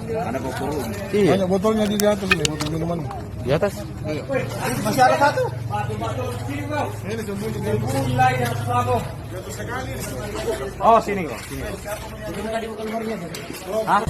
Ada botol. Iya, Banyak botolnya di atas ini, botol minuman. di atas. Ayo. Masih ada satu. Ini sembunyi di Oh, sini kok. Sini. Hah?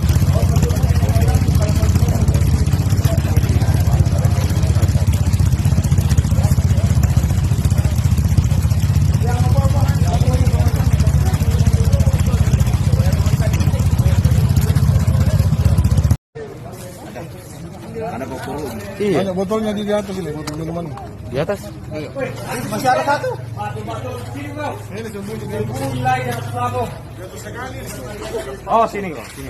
Ada botol. Iya, Banyak botolnya di atas ini, botol minuman. di atas. Ayo. Masih ada satu. Ini sembunyi di Oh, sini kok. Sini.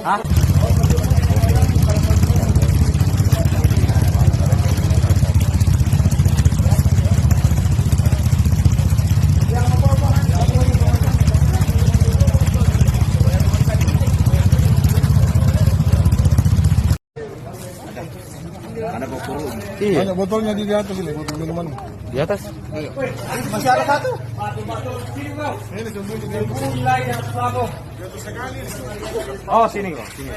Hah? Ada botol. Iya, Banyak botolnya di atas ini, botol minuman. di atas. Ayo. Masih ada satu. Ini sembunyi di Oh, sini kok. Sini.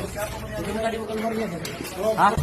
Hah?